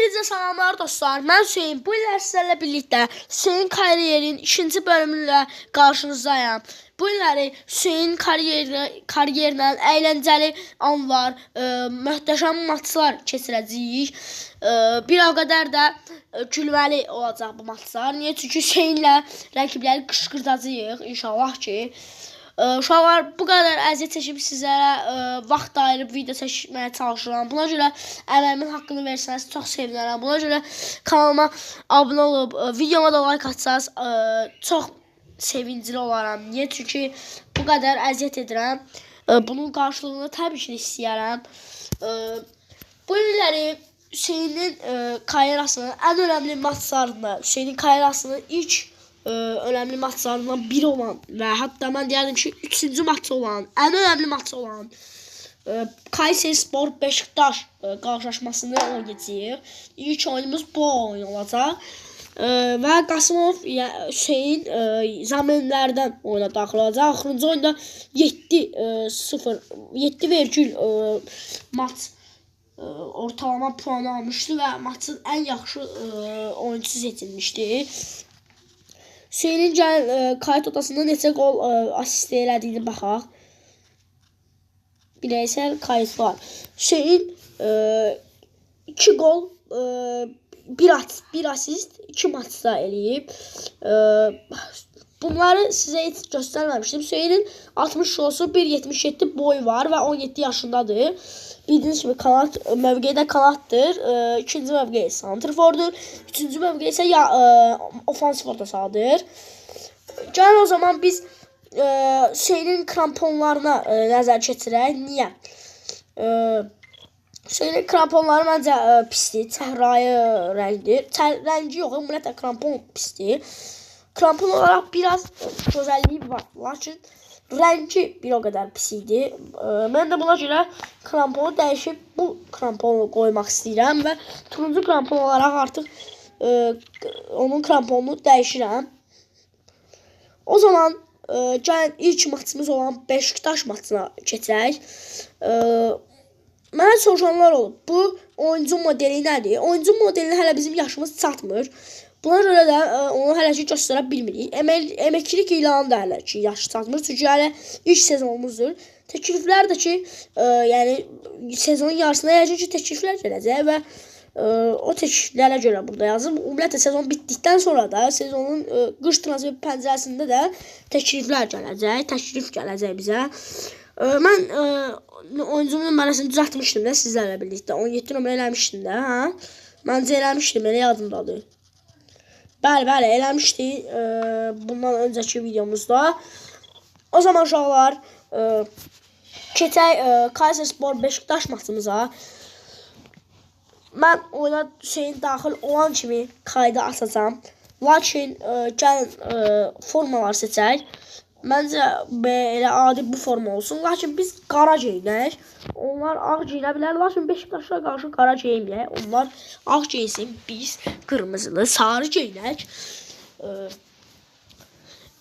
Hepinize salamlar dostlar. Mən Hüseyin. Bu illər sizlərlə birlikdə Hüseyin kariyerin 2-ci bölümündə qarşınızdayım. Bu illəri Hüseyin kariyerinə əyləncəli anlar, möhtəşəm maçlar keçirəcəyik. Bir o qədər də gülməli olacaq bu maçlar. Niyə? Çünki Hüseyinlə rəqibləri qışqırdacağıq inşallah ki. Uşaqlar, bu qədər əziyyət çəkib sizlərə vaxt ayırıb video çəkməyə çalışıram. Buna görə əməyimin haqqını versəniz çox sevinərəm. Buna görə kanalıma abunə olub, videoma da like atsanız çox sevincli olaram. Niyə? Çünki bu qədər əziyyət edirəm. Bunun qarşılığını təbii ki istəyərəm. Bu illəri Hüseynin karyerasının ən önəmli maçlarında, Hüseynin karyerasının ilk önemli maçlarından biri olan və hətta mən deyərdim ki 3-cü maçı olan, ən önəmli maçı olan Kayserispor Beşiktaş qarşılaşmasını oynayacağıq. İlk oyunumuz bu oyun olacaq. Və Qasımov Hüseyin zəminlərdən oyuna daxil olacaq. Axırıncı oyunda 7,0 maç ortalama puanı almışdı və maçın ən yaxşı oyuncusu seçilmişdi. Hüseynin kayıt odasında neçə qol asist elədiyini baxaq. Bireysel kayıt var. Hüseyin 2 qol, 1 asist, 2 maçda eləyib. Bunları sizə heç göstərməmişdim. Hüseynin 60 kilosu, 1.77 boyu var və 17 yaşındadır. Bildiğiniz gibi kanat mövqeyi də kanatdır. İkinci mövqeyi santrfordur. Üçüncü mövqeyi isə ofansif orta sahadır. Gəlin o zaman biz Hüseynin kramponlarına nəzər keçirək. Niyə? Hüseynin kramponları məncə pisdir. Çəhrayı rəngdir. Rəngi yox, ümumiyyətlə krampon pisdir. Krampon olaraq biraz gözəlliyi var. Lakin rəngi bir o qədər pis idi. Mən də buna görə kramponu dəyişib bu kramponu qoymaq istəyirəm və turuncu krampon olaraq artıq onun kramponunu dəyişirəm. O zaman gəlin ilk maçımız olan Beşiktaş maçına keçək. Mənə soruşanlar olub. Bu oyuncu modeli nədir? Oyuncu modelini hələ bizim yaşımız çatmır. Buna görə də onu hələ ki göstərə bilmirik. Əməkçilik ilanı da hələ ki yaşı çatmır. Çünki hələ ilk sezonumuzdur. Təkliflər də ki, yəni sezonun yarısına yəqin ki təkliflər gələcək və o təkliflərə görə burada yazım. Ümumiyyətlə sezon bitdikdən sonra da sezonun qış transfer pəncərəsində də təkliflər gələcək. Təklif gələcək bizə. Mən oyuncunun nömrəsini düzəltmişdim də sizlərlə birlikdə. 17 nömrə eləmişdim də, hə? Məncə eləmişdim, elə yadımdadır. Bəli, eləmişdik bundan öncəki videomuzda. O zaman uşaqlar, keçək Kayserispor Beşiktaş maçımıza. Mən oyuna Hüseyin daxil olan kimi kayda açacağım. Lakin gəlin formalar seçək. Məncə elə adi bu forma olsun. Lakin biz qara geyinək. Onlar ağ geyinə bilər. Lakin Beşiktaşa qarşı qara geyinməyək. Onlar ağ geyinsin. Biz qırmızılı, sarı geyinək.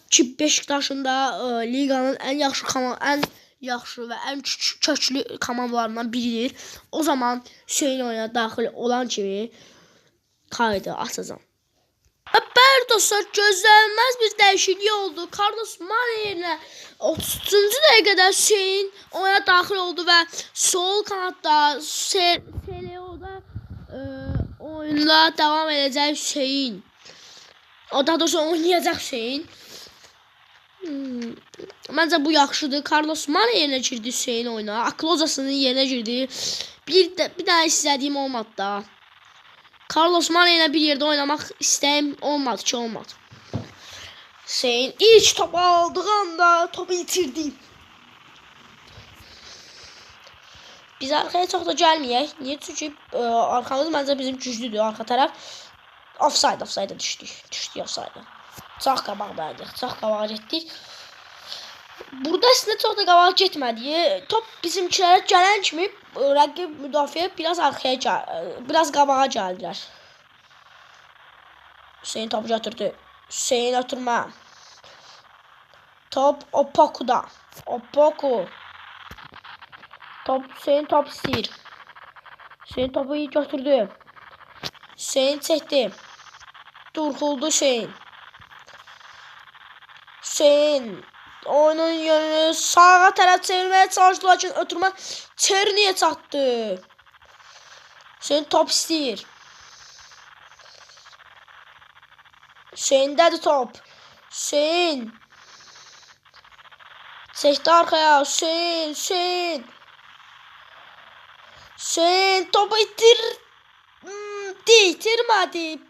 Ki Beşiktaşın da liqanın ən yaxşı və ən köklü komandalarından biridir. O zaman Hüseyin oyuna daxil olan kimi kaydı açacağım. Bəli dostlar, gözlənilməz bir dəyişiklik oldu. Carlos Mane yerinə 30-cu dəqiqədə Hüseyin oyuna daxil oldu və sol kanatda Seleo'da oyunda davam edəcək Hüseyin. O daha doğrusu oynayacaq Hüseyin. Məncə bu yaxşıdır. Carlos Mane yerinə girdi Hüseyin oyuna. Aklozasının yerinə girdi. Bir dənə istədiyim olmadı da. Carlos Mane ilə bir yerdə oynamaq istəyim olmadı ki, olmadı. Hüseyin ilk topu aldığı anda topu itirdi. Biz arxaya çox da gəlməyək. Niyə? Çünki arxamız məncə bizim güclüdür. Arxa tərəf offside düşdük offside. Çox qabaqdayıq. Çox qabağa getdik. Burada əslində çox da qabağa getmədik. Top bizimkilərə gələn kimi rəqib müdafiə biraz qabağa gəldilər. Hüseyin topu götürdü. Hüseyin ötürmə. Top Opoku'da. Opoku. Hüseyin top istəyir. Hüseyin topu iyi götürdü. Hüseyin çəkdi. Durxuldu Hüseyin. Hüseyin oyunun yönünü sağa tərəf çevirməyə çalışdı, lakin ötürmə Çerniyə çatdı. Hüseyin top istəyir. Hüseyindədir top. Hüseyin. Çəkdi arxaya. Hüseyin. Hüseyin topu itirmədi.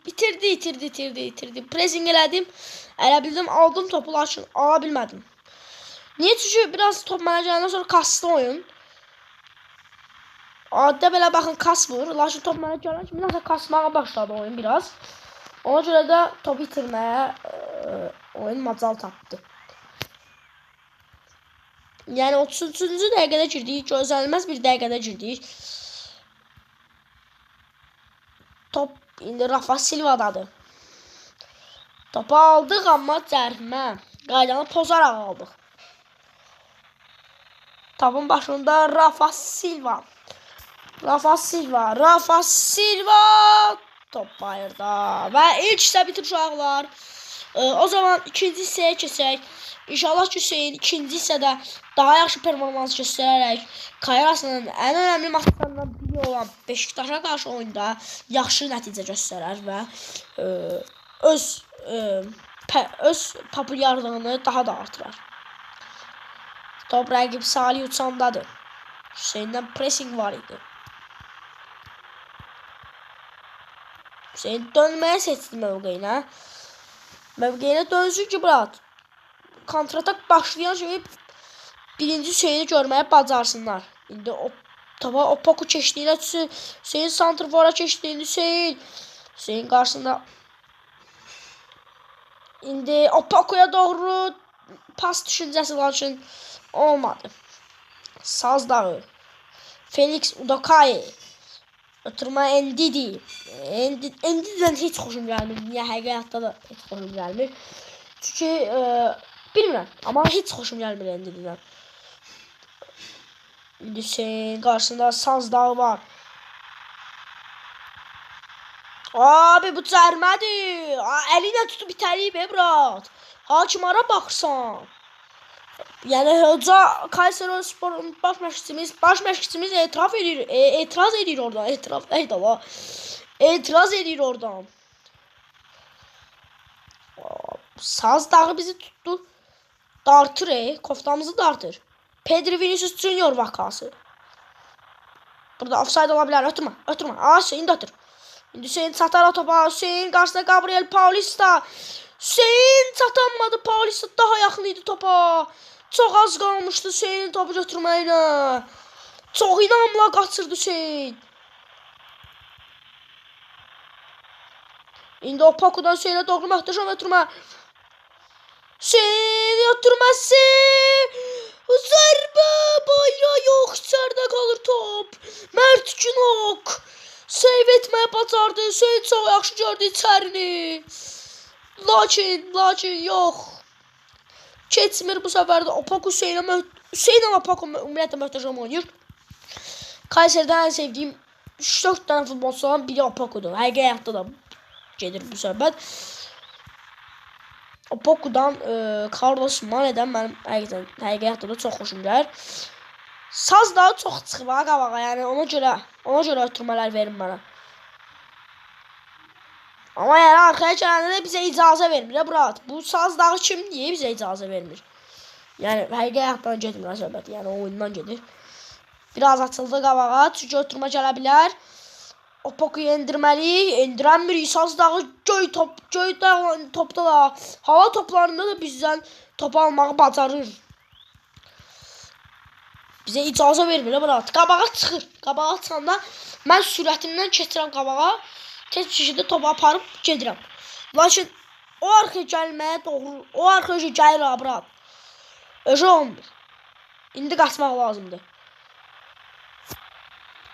İtirdi. Pressing elədim. Elə bildim, aldım topu, lakin ala bilmədim. Niyə? Çünki biraz top mənə gələndən sonra kastı oyun. Addə belə baxın, kasmır. Lakin top mənə gələn kimi nəsə kasmağa başladı oyun biraz. Ona görə də topu itirməyə oyun macal tapdı. Yəni 33-cü dəqiqədə girdik. Gözlənilməz bir dəqiqədə girdik. Top indi Rafa Silva'dadır. Topu aldıq, amma cərimə. Qaydanı pozaraq aldıq. Topun başında Rafa Silva. Top bayırda. Və ilk hissə bitir uşaqlar. O zaman ikinci hissəyə keçək. İnşallah ki, Hüseyin ikinci hissədə daha yaxşı performans göstərərək karyerasının ən önəmli maçlarından biri olan Beşiktaşa qarşı oyunda yaxşı nəticə göstərər və öz populyarlığını daha da artırar. Top rəqib Salih uçandadır. Hüseyindən pressing var idi. Hüseyin dönməyə seçdi mövqeyinə. Mövqeyinə dönsün ki, Murat. Kontratak başlayan kimi birinci Hüseyini görməyə bacarsınlar. İndi topa Opoku keçdiyinə düşsün. Hüseyin santrfora keçdiyini Hüseyin qarşısında. İndi Opokuya doğru pas düşüncəsi lakin olmadı. Saz dağı. Felix Udokai. Ötürmə Ndidi. Ndididən heç xoşum gəlmir. Niyə? Həqiqətdə də heç xoşum gəlmir. Çünki bilmirəm, amma heç xoşum gəlmir Ndididən. İndi Hüseyin qarşısında Saz dağı var. Abi bu cərmədir. Əli ilə tutub itəliyib Murat. Hakimara baxırsan. Yəni hoca Kayserisporun baş məşqçimiz etiraz edir oradan. Etiraz edir oradan. Saz dağı bizi tutdu. Dartır, koftamızı dartır. Pedri Vinicius Junior vakası. Burada offside ola bilər. Ötürmə. Hüseyin də ötür. İndi Hüseyin çatar o topa. Hüseyin qarşısında Gabriel Paulista. Hüseyin çatanmadı. Paulista daha yaxın idi topa. Çox az qalmışdı Hüseyinin topu götürməyinə. Çox inamla qaçırdı Hüseyin. İndi o Poku'dan Hüseyinə doğru möhtəşəm ötürmə. Hüseyin ötürməsi. Zərbə. Bayrağı yox. İçəridə qalır top. Mert Günok. Seyv etməyə bacardı. Hüseyin çox yaxşı gördü içərini. Lakin yox. Keçmir bu səfər də. Opoku Hüseyin Opoku ümumiyyətlə möhtəşəm oynayır. Kayseri'dən ən sevdiyim 3-4 dənə futbolçulardan biri Opoku'dur. Həqiqətdə də gedir bu söhbət. Opoku'dan Carlos Mane'dən mənim həqiqətdə də çox xoşum gəlir. Saz daha çox çıxıb qabağa, yəni ona görə ötürmələr verin mənə. Amma yəni arxaya gələndə də bizə icazə vermir, Murat. Bu Saz dağı kim deyə bizə icazə vermir? Yəni həqiqətdən getmir söhbət, yəni oyundan gedir. Biraz açıldı qabağa, çünki ötürmə gələ bilər. Opoku'yu endirməliyik, endirənmirik. Saz dağı göy topda da, hava toplarında da bizdən topu almağı bacarır. Bizə icazə vermir, Murat. Qabağa çıxır. Qabağa çıxanda mən sürətimdən keçirəm qabağa. Tez bir şəkildə topu aparıb gedirəm. Lakin o arxaya gəlməyə doğru, o arxaya gəlir Murat. Öcə olmur. İndi qaçmaq lazımdır.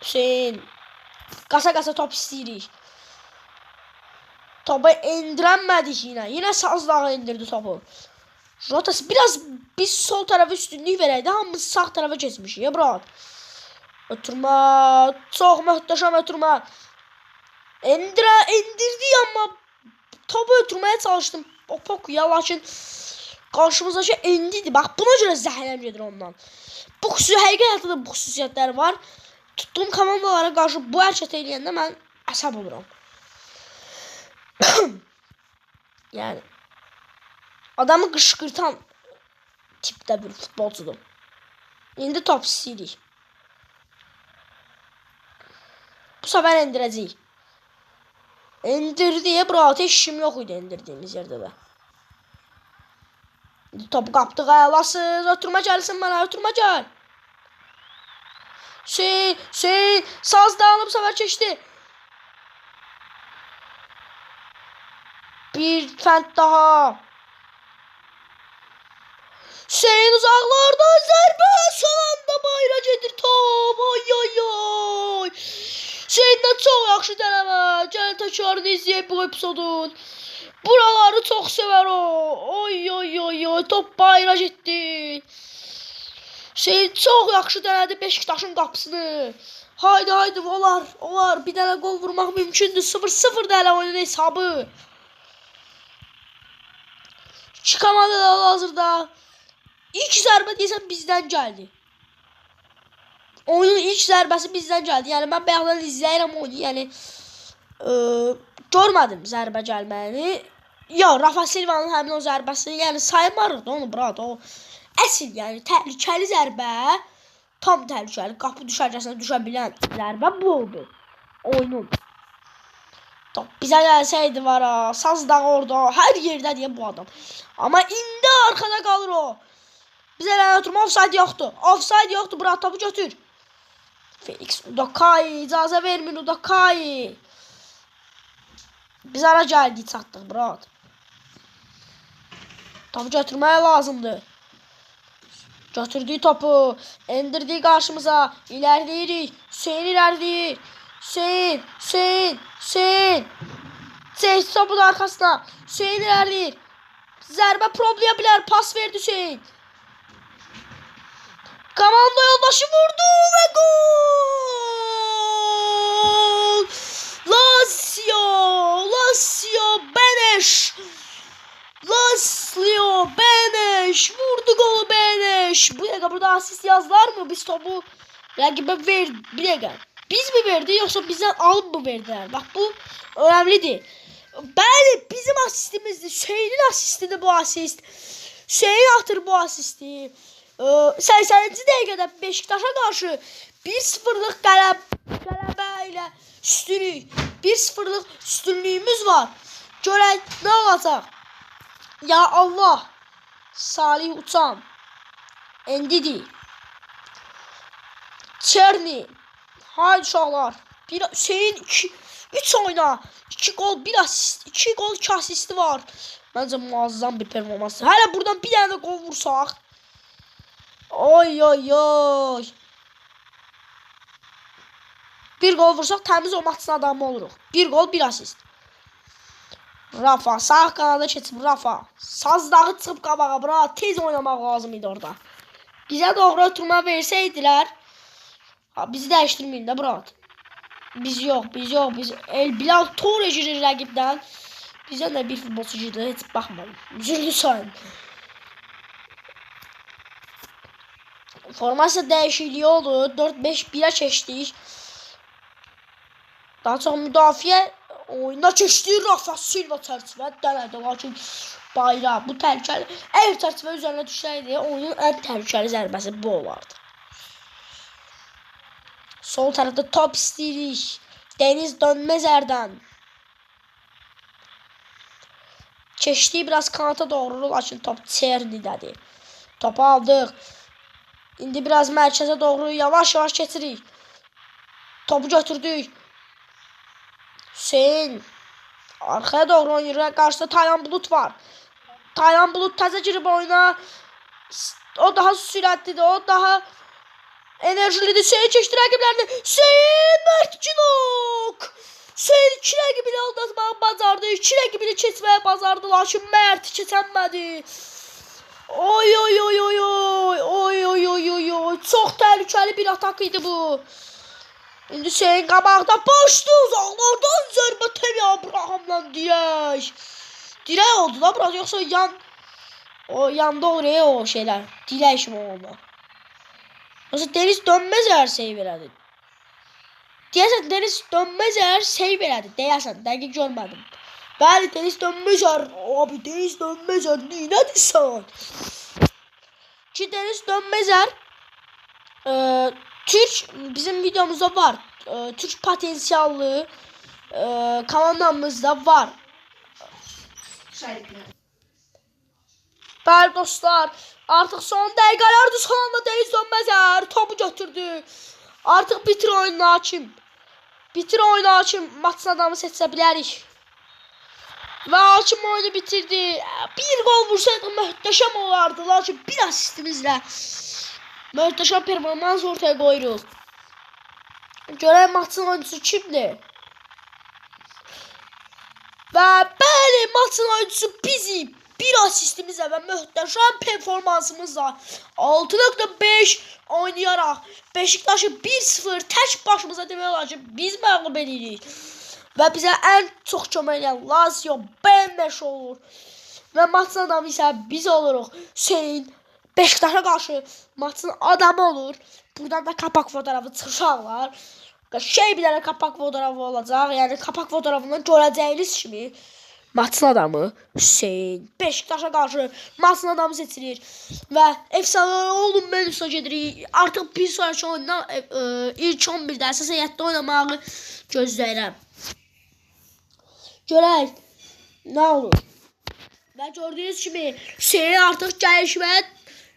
Hüseyin. Qasa top istəyirik. Topu endirənmədik yenə. Yenə Saz dağı indirdi topu. Rotası biz sol tərəfə üstünlük verəydi. Hamımız sağ tərəfə keçmişik, Murat. Ötürmə. Çox möhtəşəm ötürmə. İndirdi ama topu ötürmeye çalıştım. O Pokuya, lakin karşımızdaki Endi'di. Bax buna görə zəhləm gedir ondan. Bu həqiqətən də bu xüsusiyyətləri var. Tutduğum komandalara qarşı bu hərəkət eləyəndə mən əsəb oluram. Yəni adamı qışqırtan tipdə bir futbolcudur. İndi top istəyirik. Bu səfər endirəcəyik. İndirdiyə bura heç kim yox idi endirdiyimiz yerdə də. Topu kaptık ayarlasız. Oturma gelsin bana. Oturma gel. Hüseyin. Saz dağılıp bu sefer geçti. Bir fent daha. Hüseyin uzaklardan zərбə. Son anda bayrac edir top. Ay. Hüseyin'den çok yaxşı dənəmə. Gəlin təkrarını izləyək bu epizodun. Buraları çok sever o. Oy. Top bayrac etdi. Çok yaxşı denedi Beşiktaş'ın qapısını. Haydi olar. Bir dənə gol vurmaq mümkündür. 0-0 da hələ oyunun hesabı. İki komanda da hazırda. İlk zərbə deyəsən bizdən gəldi. Oyunun ilk zərbəsi bizdən gəldi. Yəni mən bayaqdan izləyirəm oyunu. Yəni görmədim zərbə gəlməyini. Ya Rafa Silva'nın həmin o zərbəsini yəni saymarıq da onu brat. O əsl yəni təhlükəli zərbə. Tam təhlükəli. Qapı düşərcəsinə düşə bilən zərbə bu oldu. Oyunun. Top bizə gəlsəydi var ha. Saz dağı orada. Hər yerdə deyə bu adam. Amma indi arkada qalır o. Bizə lənə oturma. Offside yoxdur. Brat topu götür. Felix Udokai. İcazə vermin Udokai. Biz ara gəldik çatdıq brat. Topu götürməyə lazımdır. Götürdüyü topu. Endirdiği karşımıza. İlerleyirik. Hüseyin ilerleyir. Hüseyin. Hüseyin topun arkasına. Hüseyin ilerleyir. Zərbə problayabilir. Pas verdi Hüseyin. Komanda yoldaşı vurdu ve gol. Lazio Beneş. Vurdu golu Beneş. Bu dakika burada asist yazdılar mı? Biz topu rakibe verdi. Bir dakika. Biz mi verdi yoksa bizden alıp mı verdiler? Bak bu önemlidir. Bəli bizim asistimizdir. Hüseyin'in asistidir bu asist. Hüseyin atır bu asisti. 80. dəqiqədə Beşiktaş'a karşı 1-0'lık qələbə ilə üstünlük. 1-0'lık üstünlüğümüz var. Görək nə olacaq? Ya Allah. Salih Uçan. Endidi. Çerni. Haydi uşaqlar. Hüseyin 3 oyna. 2 gol 1 asist. 2 gol 2 asisti var. Bence muazzam bir performans. Hələ buradan bir dənə gol vursaq. Oy. Bir gol vursak təmiz o maçın adamı oluruq. 1 gol 1 asist. Rafa sağ kanada keçib Rafa. Sazdağı çıxıb qabağa bura. Tez oynamaq lazım idi orada. Bizə doğru oturma versəydilər. Bizi dəyişdirməyin də bura. Biz yox. El Bilal Torre girir rəqibdən. Bizdən də bir futbolçu girdi. Heç baxmadım. Üzüldü sayın. Formasiya dəyişikliyi oldu. 4-5-1'ə keçdik. Daha çox müdafiə oyunda keçdi. Rafa Silva çərçivə dənədi. Lakin bayrağı bu təhlükəli. Əgər çərçivə üzərinə düşsəydi oyunun ən təhlükəli zərbəsi bu olardı. Sol tərəfdə top istəyirik. Deniz Dönmezer'dən. Keçdi biraz kanata doğru. Lakin top Çernidədir. Topu aldıq. İndi biraz mərkəzə doğru yavaş keçirik. Topu götürdük. Hüseyin arkaya doğru oynayır. Karşıda Taylan Bulut var. Taylan Bulut təzə girib oyuna. O daha sürətlidir. O daha enerjilidir. Hüseyin keçdi rəqiblərini. Hüseyin Mertcinok. Hüseyin 2 rəqibini aldatmağı bacardı. 2 rəqibini keçməyə bacardı. Lakin Mert keçənmədi. Oy. Çox təhlükəli bir atak idi bu. İndi Hüseyin qabaqda boşdu, uzaqlardan zərbə təbii Abrahamla dirək. Dirək oldu da biraz, yoxsa yanda oraya o şeylər, dirək kimi oldu. Yoxsa Deniz Dönməzər seyv elədi. Deyəsən Deniz Dönməzər seyv elədi, deyəsən, dəqiq görmədim. Bəli, Deniz Dönməzər, abi Deniz Dönməzər, nədir sən? Ki Deniz Dönməzər Türk bizim videomuzda var. Türk potensiallı komandamızda var. Bəli dostlar, artıq son dəqiqələrdir, son anda Deniz Dönməzər topu götürdü. Artıq bitir oyunu hakim. Bitir oyunu hakim, maçın adamı seçə bilərik. Və hakim oyunu bitirdi. Bir gol vursaydı möhtəşəm olardı. Lakin bir asistimizlə möhtəşəm performans ortaya qoyuruq. Görək maçın oyuncusu kimdir? Və bəli, maçın oyuncusu bizi bir asistimizlə və möhtəşəm performansımızla 6.5 oynayaraq Beşiktaşı 1-0 tək başımıza demək olar ki biz məğlub edirik. Və bizə ən çox kömək edən Lazio B5 olur. Və maçın adamı isə biz oluruq. Hüseyin Beşiktaşa qarşı maçın adamı olur. Buradan da kapak fotoğrafı çıxacaqlar. Şey bir dənə kapak fotoğrafı olacaq. Yəni kapak fotoğrafından görəcəyiniz kimi maçın adamı Hüseyin Beşiktaşa qarşı maçın adamı seçilir. Və efsane olun menüsünə gedirik. Artıq bir sonraki oyunda ilk 11-də əsas heyətdə oynamağı gözləyirəm. Görək nə olur. Və gördüyünüz kimi Hüseyin artıq gəlişmə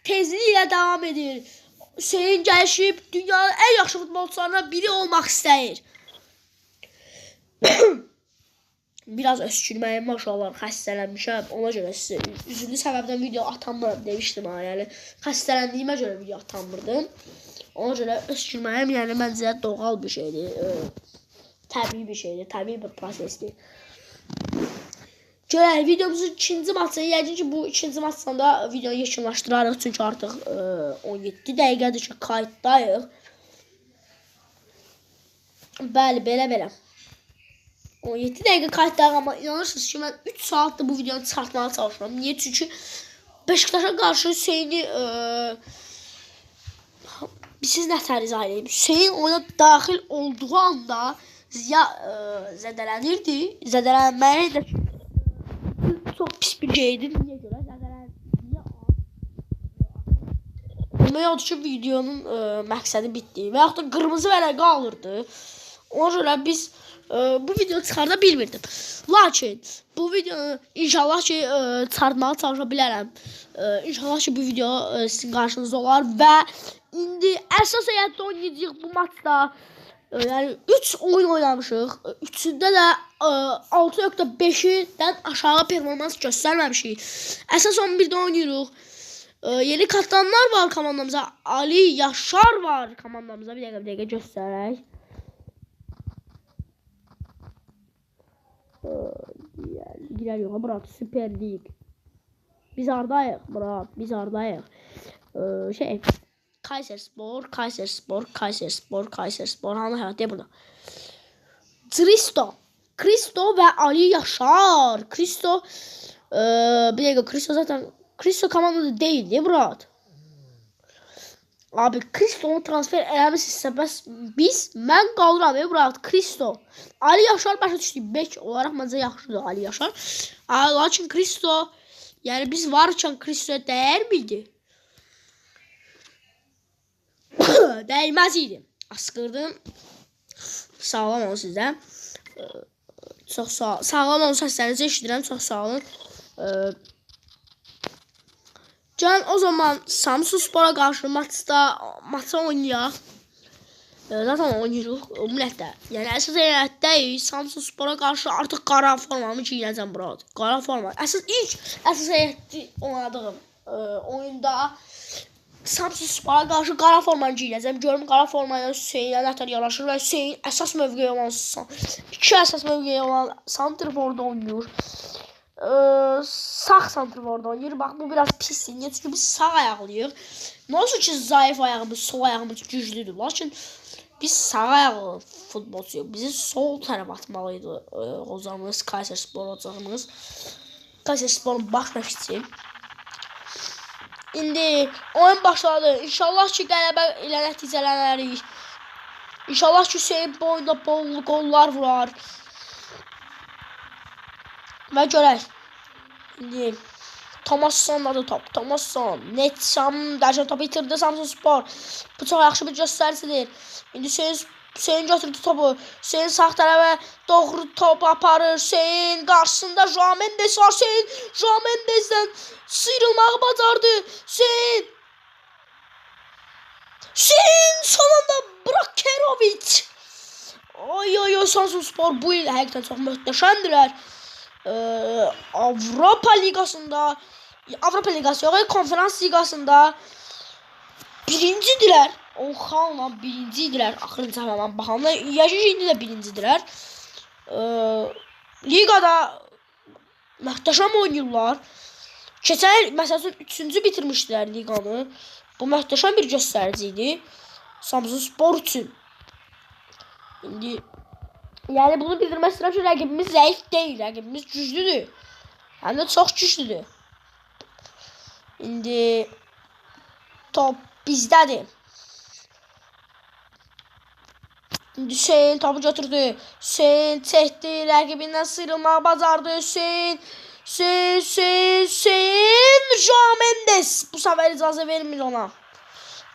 tezliyi ilə davam edir. Hüseyin gəlişib dünyanın ən yaxşı futbolçularından biri olmaq istəyir. Biraz öskürməyim maşallah, xəstələnmişəm. Ona görə sizə üzüllü səbəbdən video atamıram demişdim ha. Yəni xəstələndiyimə görə video atamırdım. Ona görə öskürməyim yəni məncə doğal bir şeydir. Təbii bir şeydir, təbii bir prosesdir. Görək, videomuzun ikinci maçı, yəqin ki bu ikinci maçdan videonu yekunlaşdırarıq. Çünki artıq 17 dəqiqədir ki kayıtdayıq. Bəli, belə. 17 dəqiqə kayıtdayıq, amma inanırsınız ki mən 3 saatdır bu videonu çıxartmağa çalışıram. Niyə? Çünki Beşiktaşa qarşı Hüseyini siz nətər izah edeyim? Hüseyin oyuna daxil olduğu anda zədələnirdi. Zədələnməyi də çox pis bir şeydir. Niyə görə? Demək odur ki, videonun məqsədi bitdi. Və yaxud da qırmızı vərəqə alırdı. Ona görə biz bu videonu çıxarda bilmirdim. Lakin bu videonu inşallah ki çıxartmağa çalışa bilərəm. İnşallah ki bu video sizin qarşınızda olar və indi əsas heyətdə oynayacağıq bu maçda. Yəni 3 oyun oynamışıq. Üçündə də 6.5-dən aşağı performans göstərməmişik. Əsas 11-də oynayırıq. Yeni katanlar var komandamıza. Ali Yaşar var komandamıza. Bir dəqiqə göstərək. Girer yola bırak, Süper Lig. Biz hardayıq bırak, biz hardayıq. Kayserispor. Hanı həyat burada. Kristo və Ali Yaşar. Kristo bir dəqiqə, Kristo zaten Kristo komandada deyildi Murat. Abi Kristo'nu transfer eləmişsinizsə bəs mən qalıram Murat. Kristo. Ali Yaşar başa düşdük. Bek olaraq məncə yaxşıdır Ali Yaşar. Lakin Kristo, yəni biz varkən Kristo'ya dəyər miydi? Dəyməz idi. Asqırdım. Sağlam olun sizdə. Çox sağlam olun, səslərinizi eşidirəm. Çox sağ olun. Can o zaman Samsunspor'a qarşı maçta oynayaq. Zaten oynayırıq ümumiyyətlə. Yəni əsas heyətdəyik. Samsunspor'a qarşı artıq qara formamı giyinəcəm bura. Qara forma. Əsas heyətdə oynadığım oyunda Samsunspor'a qarşı qara formanı giyinəcəm. Görüm qara formaya Hüseyinlə nətər yaraşır və Hüseyin əsas mövqeyi olan iki əsas mövqeyi olan santrforda oynayır. Sağ santrforda oynayır. Bax bu biraz pisdir. Niyə? Çünki biz sağ ayaqlıyıq. Nə olsun ki zayıf ayağımız, sol ayağımız güclüdür. Lakin Biz sağ ayaqlı futbolçuyuq. Bizi sol tərəf atmalıydı hocamız, Kayserispor hocamız. Kayserisporun baş məşqçisi. İndi oyun başladı. İnşallah ki qələbə ilə nəticələnərik. İnşallah ki Hüseyin boyunda bol qollar vurar. Və görək. İndi Thomason'la da top. Thomason. Netsam dərəcə topu itirdi Samsunspor. Bu çox yaxşı bir göstəricidir. İndi Hüseyin götürdü topu. Hüseyin sağ tərəfə doğru top aparır. Hüseyin qarşısında João Mendes var. Hüseyin João Mendes'dən sıyrılmağı bacardı. Hüseyin son anda Brakerovic. Oy Samsunspor bu il həqiqətən çox möhtəşəmdirlər. Avropa Ligasında, Avropa Ligası yox, Konferans Ligasında birincidirlər. Oxanla birincidirlər. Axırıncı zaman baxanda Yaşı indi də birincidirlər. Ligada möhtəşəm oynayırlar. Keçən il məsələn 3-cü bitirmişdilər liqanı. Bu möhtəşəm bir göstərici idi Samsunspor üçün. İndi yəni bunu bildirmək istəyirəm ki, rəqibimiz zəif deyil, rəqibimiz güclüdür. Həm də çox güclüdür. İndi top bizdədir. İndi Hüseyin topu götürdü. Hüseyin çəkdi, rəqibindən sıyrılmağı bacardı. Hüseyin João Mendes bu səfər icazə vermir ona.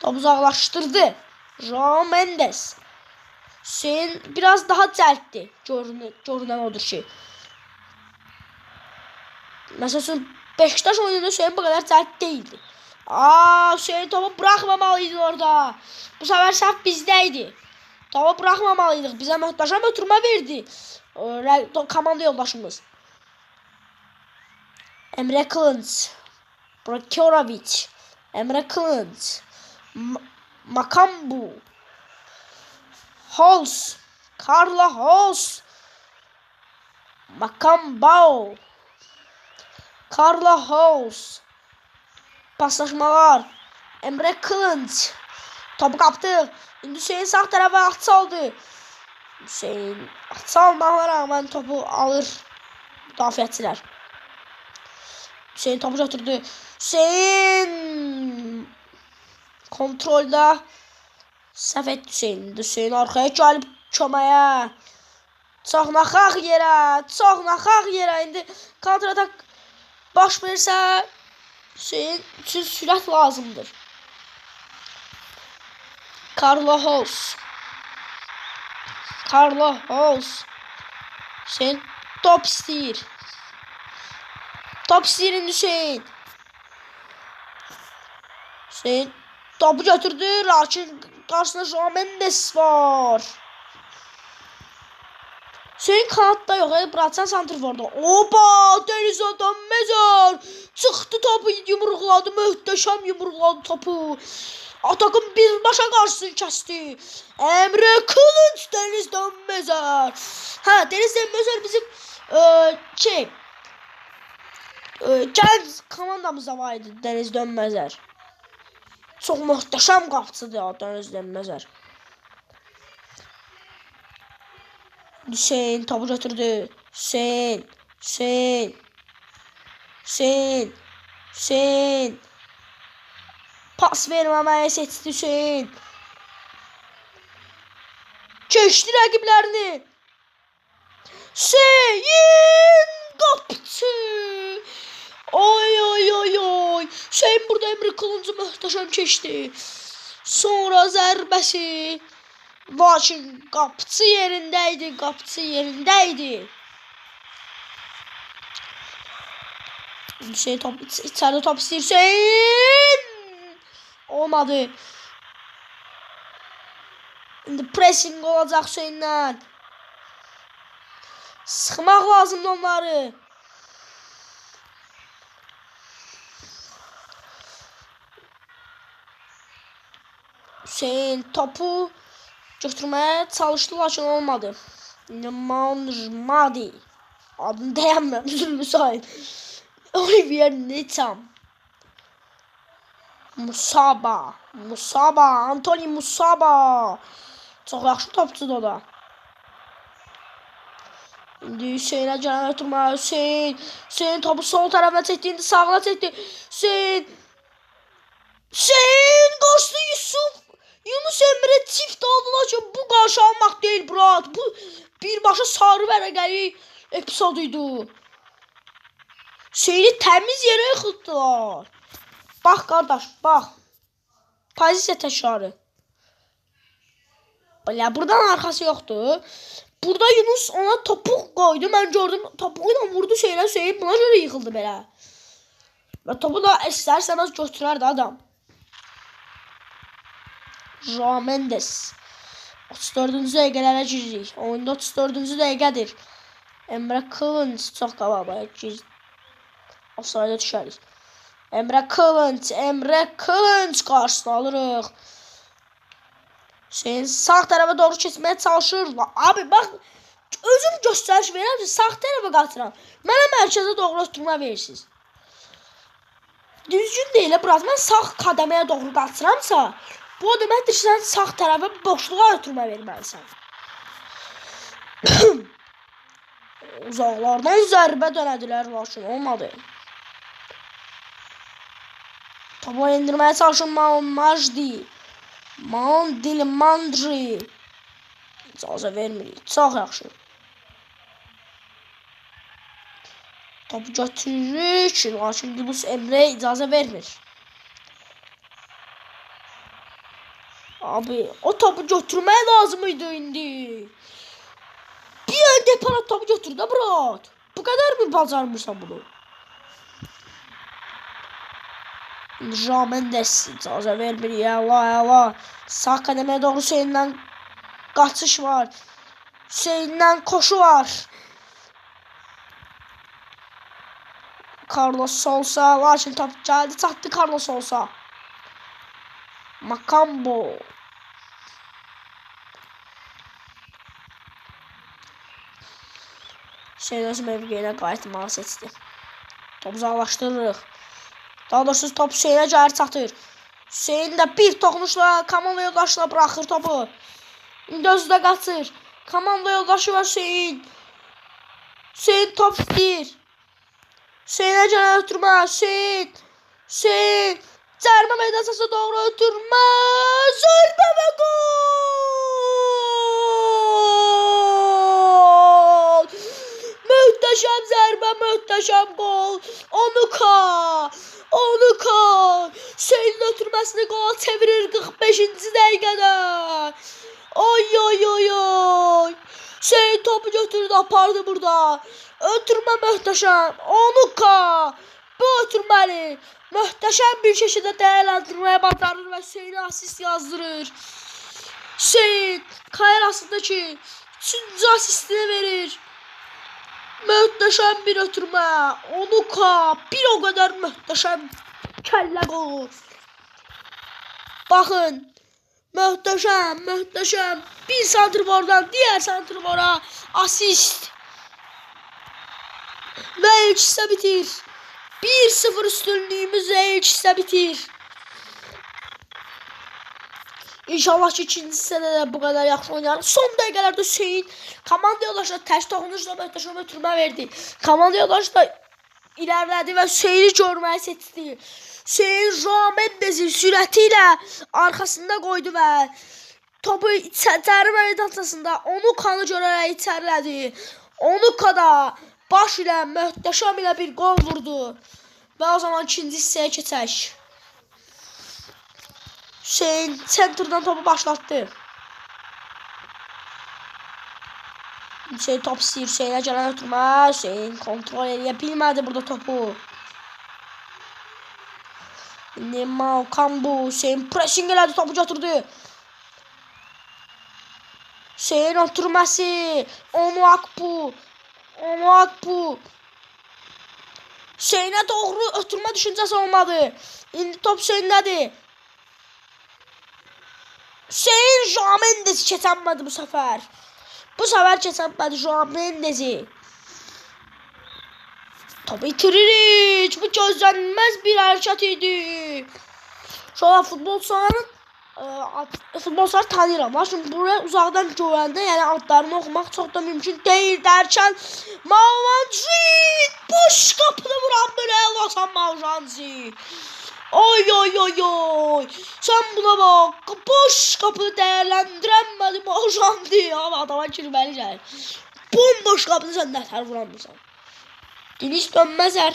Topu uzaqlaşdırdı. João Mendes. Hüseyin biraz daha cəltdir. Görünən odur ki. Məsələn, Beşiktaş oyununda Hüseyin bu qədər cəlt deyildi. Hüseyin topu bıraxmamalıydı orada. Bu səfər səhv bizdəydi. Topu bıraxmamalıydıq. Bizə möhtəşəm ötürmə verdi komanda yoldaşımız. Emre Kılınç, Brakerovic, Emre Kılınç, Makambu, Hols, Carla Hols, Makambao, Carla Hols. Paslaşmalar. Emre Kılınç. Topu kaptı. İndi Hüseyin sağ tərəfə atsa aldı. Hüseyin atsa almaqla rağmen topu alır müdafiəçilər. Hüseyin topu götürdü. Hüseyin kontrolda səhv etdi Hüseyin. Hüseyin arxaya gəlib köməyə. Çox naxaq yerə. İndi kontratak baş verirsə Hüseyin üçün sürət lazımdır. Carla Hols. Hüseyin top istəyir. Top istəyir Hüseyin. Hüseyin topu götürdü. Lakin qarşısında João Mendes var. Hüseyin kanatda yox, Bıraksan santrforda. Oba! Denizə Dönməzər. Çıxdı topu, yumruqladı. Möhtəşəm yumruqladı topu. Atakın birbaşa qarşısını kəsdi. Emre Kılınç, Deniz Dönməzər. Deniz Dönməzər bizim gənc komandamızda var idi Deniz Dönməzər. Çox möhtəşəm qapıcıdır Deniz Dönməzər. Hüseyin topu götürdü. Hüseyin. Pas verməməyə seçdi Hüseyin. Keçdi rəqiblərini. Hüseyin qapıcı. Oy. Hüseyin burada Emre Kılıncı möhtəşəm keçdi. Sonra zərbəsi. Lakin qapıcı yerindəydi. Hüseyin içəridə top istəyir. Hüseyin! Olmadı. İndi pressing olacaq Hüseyindən. Sıxmaq lazımdır onları. Hüseyin topu götürməyə çalışdı, lakin olmadı. Manjmadi. Adını deyəməm, üzülmü sayın. Olivier Netsam. Musaba. Antoni Musaba. Çox yaxşı topçudur o da. İndi Hüseynə gələn ötürmə. Hüseyn topu sol tərəfə çəkdi. İndi sağına çəkdi. Hüseyn qaçdı Yusuf. Yunus Emre çift aldılar ki bu qarşı almaq deyil Murat. Bu birbaşa sarı vərəqəli epizoduydu. Hüseyni təmiz yerə yıxıldılar. Bax qardaş, bax. Pozisiya təkrarı. Belə buradan arxası yoxdur. Burada Yunus ona topuq qoydu. Mən gördüm topuğuyla vurdu Hüseynə. Hüseyn buna görə yıxıldı belə. Və topu da istərsəniz götürərdi adam. João Mendes 34-cü dəqiqələrə giririk. Oyunda 34-cü dəqiqədir. Emre Kılınç çox qabaqda girir. Offside düşərik. Emre Kılınç qarşısına alırıq. Hüseyin sağ tərəfə doğru keçməyə çalışır. Abi bax özüm göstəriş verirəm ki sağ tərəfə qaçıram. Mənə mərkəzə doğru ötürmə verirsiniz. Düzgün deyil Murat. Mən sağ qədəməyə doğru qaçıramsa bu o deməkdir ki, sən sağ tərəfə boşluğa ötürmə verməlisən. Uzaqlardan zərbə dönədilər, lakin olmadı. Topu indirməyə çalışın Mandri. İcazə vermirik. Çox yaxşı. Topu götürürük, lakin Yunus Emre icazə vermir. Abi o topu götürmeye lazım idi indi. Bir ön depara topu götürdü Murat. Bu kadar mı bacarmırsan bunu? João Mendes icazə vermir ya. Sağ qədəməyə doğru Hüseyndən qaçış var. Hüseyndən koşu var. Carlos Sousa, lakin top gəldi, çatdı Carlos Sousa. Makambo. Hüseyin öz mövqeyinə qayıtmağı seçdi. Topu uzaqlaşdırırıq. Daha doğrusu top Hüseyinə gəlir çatır. Hüseyin də bir toxunuşla komanda yoldaşına bıraxır topu. İndi özü də qaçır. Komanda yoldaşı var Hüseyin. Hüseyin top istəyir. Hüseyinə gələn ötürmə. Hüseyin. Zərbə meydasına doğru ötürmə. Zərbə və gol. Möhtəşəm zərbə, möhtəşəm gol. Onuka. Hüseynin ötürməsini qola çevirir 45-ci dəqiqədə. Oy. Hüseyin topu götürdü, apardı burada. Ötürmə möhtəşəm. Onuka. Bu ötürməni möhtəşəm bir şəkildə dəyərləndirməyə bacarır və Hüseyinə asist yazdırır. Hüseyin kayrasındakı 3-cü asistini verir. Möhtəşəm bir ötürmə. Onuka bir o qədər möhtəşəm kəllə qol. Baxın. Möhtəşəm. Bir santrifordan diğer santrifora asist. Və ilk hissə bitir. 1-0 üstünlüğümüzlə ilk hissə bitir. İnşallah ki ikinci hissədə də bu qədər yaxşı oynayarıq. Son dəqiqələrdə Hüseyin komanda yoldaşına tərs toxunuşla möhtəşəm ötürmə verdi. Komanda yoldaşı da ilerlədi və Hüseyini görməyi seçdi. Hüseyin João Mendes'in sürəti ilə arxasında qoydu və topu içəri meydançasında Onuka'nı görərək içərilədi. Onuka da baş ilə möhtəşəm ilə bir gol vurdu. Və o zaman ikinci hissəyə keçək. Hüseyin center'dan topu başlattı. Hüseyin top istəyir. Hüseyinə gələn ötürmə. Hüseyin kontrol edə bilmədi burada topu. İndi Makambu. Hüseyin pressing elədi, topu götürdü. Hüseyin ötürməsi. Onuakbu. Hüseyinə doğru ötürmə düşüncəsi olmadı. İndi top Hüseyindədir. Hüseyin João Mendes'i keçənmədi bu səfər. Bu səfər keçənmədi João Mendes'i. Topu itiririk. Bu gözlənilməz bir hərəkət idi. Şu an futbolçuların futbolçuları tanıyıram. Lakin buraya uzaqdan görəndə, yəni adlarını oxumaq çox da mümkün deyil dərkən Mauranzi boş qapını vuran belə Lasan Mauranzi. Oy oy oy oy. Sen buna bak. Boş kapını değerlendiremedi Mauranzi. Abi adama girməli gəlir. Bomboş kapını sen nətər vuranmısan. Diniz dönməzər.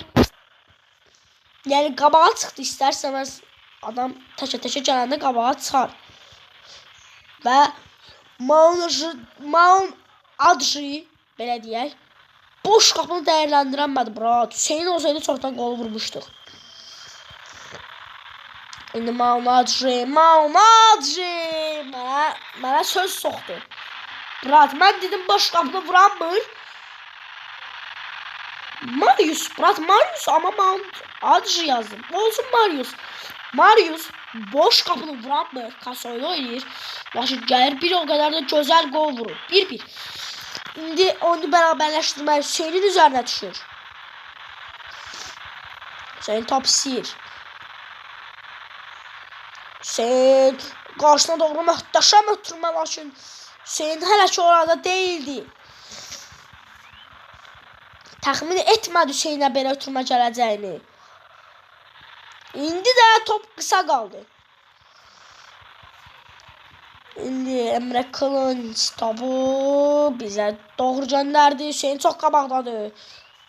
Yəni qabağa çıxdı istərsəməz. Adam təkə-təkə gələndə qabağa çıxar. Və Mauranzi belə deyək, boş qapını dəyərləndirəmədi bura. Hüseyin olsaydı çoxdan qol vurmuşduq. İndi Mauranzi mənə söz soxdu. Brat, mən dedim boş qapını vuranmır. Marius, amma Mauranzi yazdım. Olsun Marius boş qapını vuranmır. Kasoyla oynayır. Lakin gəlir bir o qədər də gözəl qol vurur. 1-1. İndi onu bərabərləşdirmək Hüseynin üzərinə düşür. Hüseyin top istəyir. Hüseyin qarşısına doğru möhtəşəm ötürmə, lakin Hüseyin hələ ki orada deyildi. Təxmin etmədi Hüseyinə belə ötürmə gələcəyini. İndi də top qısa qaldı. İndi Emre Kılınç topu bizə doğru göndərdi. Hüseyin çox qabaqdadır.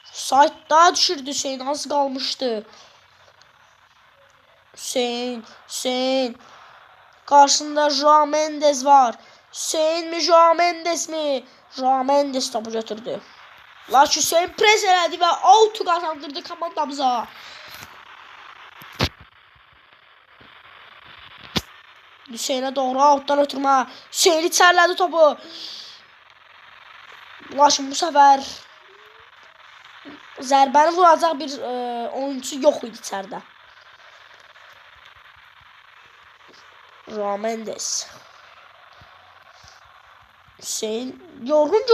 Saytda düşürdü Hüseyin, az qalmışdı. Hüseyin. Qarşısında João Mendes var. Hüseyin mi, João Mendes mi? João Mendes topu götürdü. Lakin Hüseyin pres elədi və out qazandırdı komandamıza. Hüseyinə doğru outdan ötürmə. Hüseyin içərlədi topu. Lakin bu səfər zərbəni vuracaq bir oyuncu yox idi içərdə. João Mendes. Hüseyin yorğun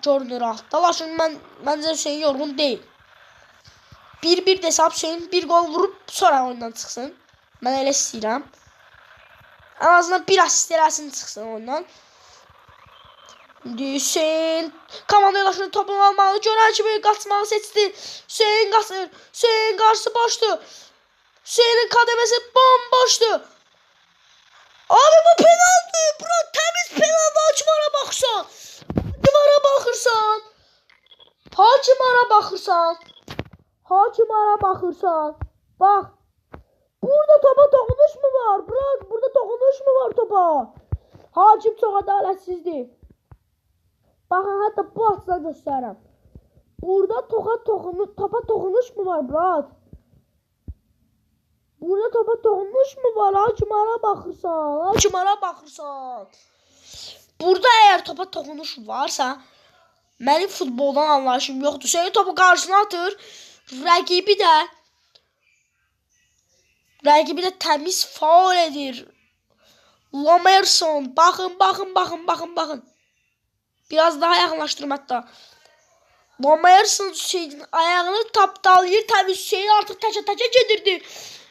görünür altda. Lakin məncə Hüseyin yorğun deyil. 1-1 desab Hüseyin bir gol vurub sonra oyundan çıxsın. Mən elə istəyirəm. En azından bir asist eləsin çıxsın ondan. Hüseyin komanda yoldaşının topunu almalı. Görən kimi qaçmağı seçdi. Hüseyin qaçır. Hüseyin qarşısı boşdur. Hüseyinin kademesi bomboşdur. Abi bu penaltı. Bura temiz penaltı. Hakimara baxırsan. Hakimara baxırsan. Bax. Burada topa dokunuş mu var? Bırak, burada dokunuş mu var topa? Hakim çok adaletsizdi. Bakın hatta bu açıdan göstereyim. Burada topa dokunuş mu var Brad? Burada topa dokunuş mu var? Hakimara baxırsan. Burada eğer topa dokunuş varsa benim futboldan anlayışım yoktur. Hüseyin topu karşısına atır. Rakibi de temiz faul edir. Lamerson. Bakın. Biraz daha yaxınlaşdırım hatta. Lamerson Hüseyinin ayağını tapdalayır. Temiz Hüseyin artık təkə gedirdi.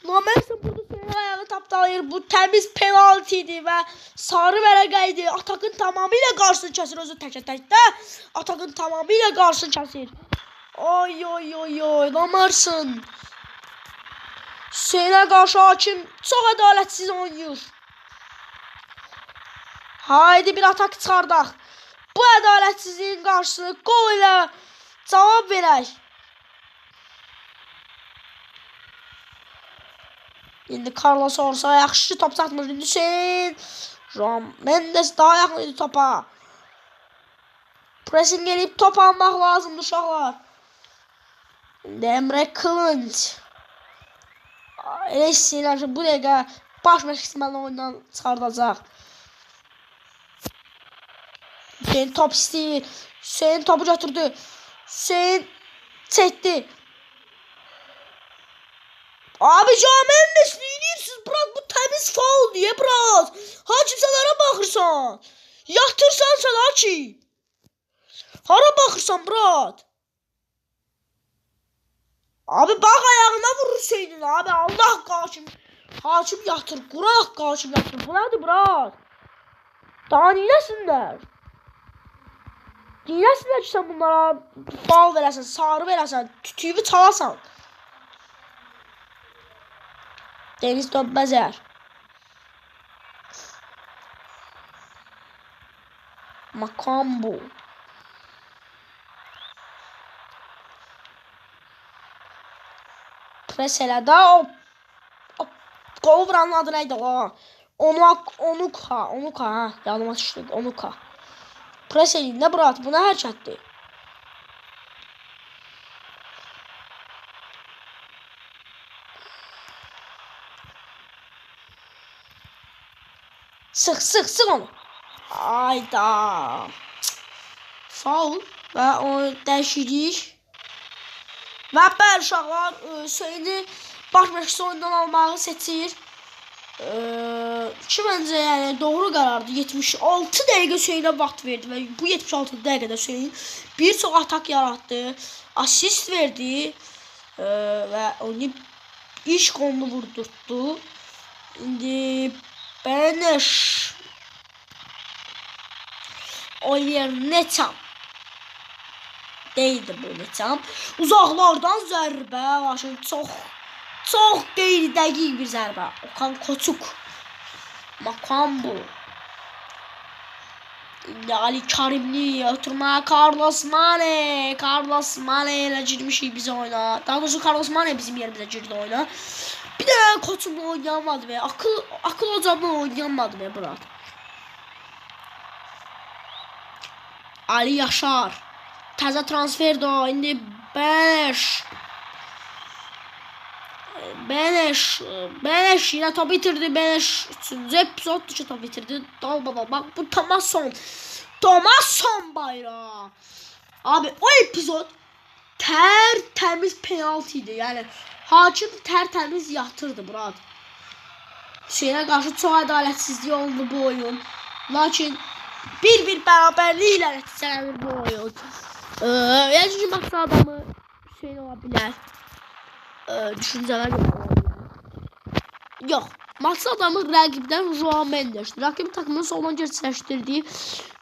Lamerson burada Hüseyinin ayağını tapdalayır. Bu temiz penaltı idi ve sarı vərəqə idi. Atakın tamamıyla qarşısını kəsir. Özü təkə-təkdə. Atakın tamamıyla qarşısını kəsir. Oy. Lamerson. Hüseyin'e karşı hakim çok adaletsiz oynuyor. Haydi bir atak çıxardaq. Bu adaletsizliğin karşısını gol ilə cavab verək. İndi Carlos olsa yaxşı top çatmır. Hüseyin. João Mendes daha yaxın idi topa. Pressing gelip top almaq lazımdır uşaqlar. İndi Emre Kılınç. Elə istəyirəm ki, bu dəqiqə baş məşqçisi məni oyundan çıxardacaq. Hüseyin top istəyir. Hüseyin topu götürdü. Hüseyin çəkdi. Abi João Mendes nə edirsiniz? Bırak, bu təmiz faul diye bırak. Hakim sənlərə baxırsan. Yatırsan sən hakim. Hara baxırsan bırak. Abi bak ayağına vurur Hüseyin'in abi. Allah hakim. Hakim yatır, quraq hakim yatır. Bu nədir, Murat? Daha neyləsinlər? Neyləsinlər ki, sən bunlara bal verəsən, sarı verəsən, tütüyümü çalasan. Deniz Dönbəzər. Makambu. Pres elədə o qol vuranın adı neydi o? Onuka, ha, yanıma düşdü, Onuka. Pres eləyin də, Murat, bu nə hərəkətdir? Sıx onu. Ayda. Faul və onu dəyişirik. Və bəli uşaqlar Hüseyni baş məşqçisi oyundan almağı seçir. Ki məncə yəni doğru qərardır. 76 dəqiqə Hüseynə vaxt verdi və bu 76 dəqiqədə Hüseyn bir çox atak yaratdı, asist verdi və onu iş qolunu vurdurtdu. İndi Beneş Oliver Neçam deyildi bu Neçam. Uzaqlardan zərbə, başın çox qeyri-dəqiq bir zərbə. Okan Koçuk. Makambu. İndi Ali Karimli oturma. Carlos Mane ilə girmişik biz oyuna. Daha doğrusu Carlos Mane bizim yerimizə girdi oyuna. Bir də Koçukla oynayamadı və akıl ocaqla oynayamadı və Murat. Ali Yaşar. Təzə transferdir o. İndi Beneş yine top bitirdi. Beneş 3. epizoddur ki top bitirdi. Dalbaba bak bu Thomasson bayrağı. Abi o epizod tertemiz penaltıydı. Yani hakim tertemiz yatırdı Murat. Hüseynə qarşı çox ədalətsizlik oldu bu oyun. Lakin bir bərabərliyi ilə nəticələnir bu oyun. Yəni ki, maçın adamı Hüseyn ola bilər. Düşüncələr yox. Maçın adamı rəqibdən Joao Mendes. Rəqib takımının soldan gerçəkləşdirdiyi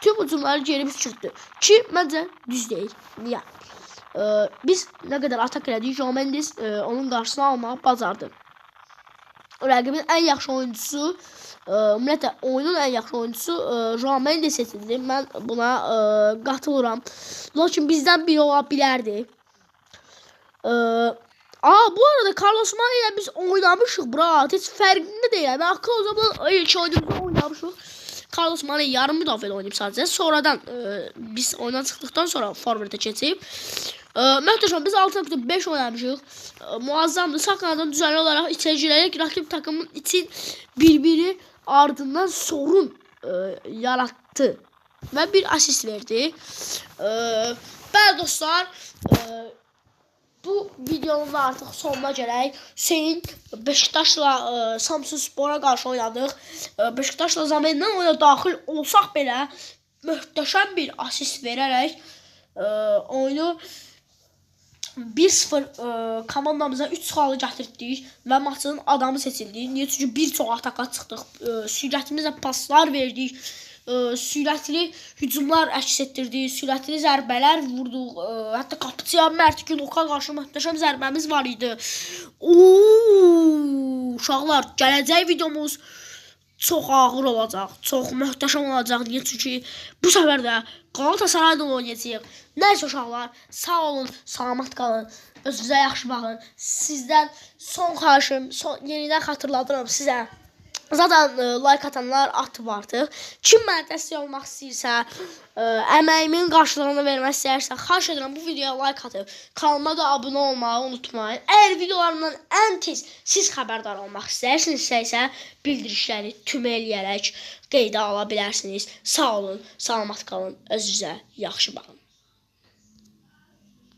tüm hücumları geri püskürtdü. Ki, məncə düz deyil. Niyə? Biz nə qədər atak elədik, Joao Mendes onun qarşısını almağı bacardı. Rəqibin ən yaxşı oyuncusu, ümumiyyətlə oyunun ən yaxşı oyuncusu Joao Mendes seçildi. Mən buna qatılıram. Lakin bizdən biri ola bilərdi. Bu arada Carlos Mane ilə biz oynamışıq, Murat. Heç fərqində deyil. Mən akıl o zaman ilk oyunumuzda oynamışıq. Carlos Mane yarım müdafiədə oynayıb sadəcə. Sonradan biz oyundan çıxdıqdan sonra forvetə keçib. Möhtəşəm, biz 6.5 oynamışıq. Muazzamdır. Sağ qanadan düzenli olaraq içeri girərək rakib takımın için bir-biri ardından sorun yarattı və bir asist verdi. Bəli dostlar, bu videonun da artıq sonuna gələk. Hüseyn Beşiktaşla Samsunspora qarşı oynadıq. Beşiktaşla Zamendən oyuna daxil olsaq belə möhtəşəm bir asist verərək oyunu 1-0 komandamıza 3 xalı gətirdik və maçın adamı seçildi. Niyə? Çünki bir çox ataka çıxdıq. Sürətimizlə paslar verdik. Sürətli hücumlar əks etdirdik. Sürətli zərbələr vurduq. Hətta qapıçıya Mert Günoka qarşı möhtəşəm zərbəmiz var idi. Uşaqlar, gələcək videomuz çox ağır olacaq. Çox möhtəşəm olacaq. Niyə? Çünki bu səfər də Qalatasarayla oynayacağıq. Nəysə uşaqlar, sağ olun, salamat qalın. Özünüzə yaxşı baxın. Sizdən son xahişim, yenidən xatırladıram sizə. Zaten like atanlar atıb artıq. Kim mənə dəstək olmaq istəyirsə, əməyimin qarşılığını vermək istəyirsə, xahiş edirəm bu videoya like atıb, kanalıma da abunə olmağı unutmayın. Əgər videolarımdan ən tez siz xəbərdar olmaq istəyirsinizsə isə bildirişləri tüm eləyərək qeydə ala bilərsiniz. Sağ olun, salamat qalın, özünüzə yaxşı baxın.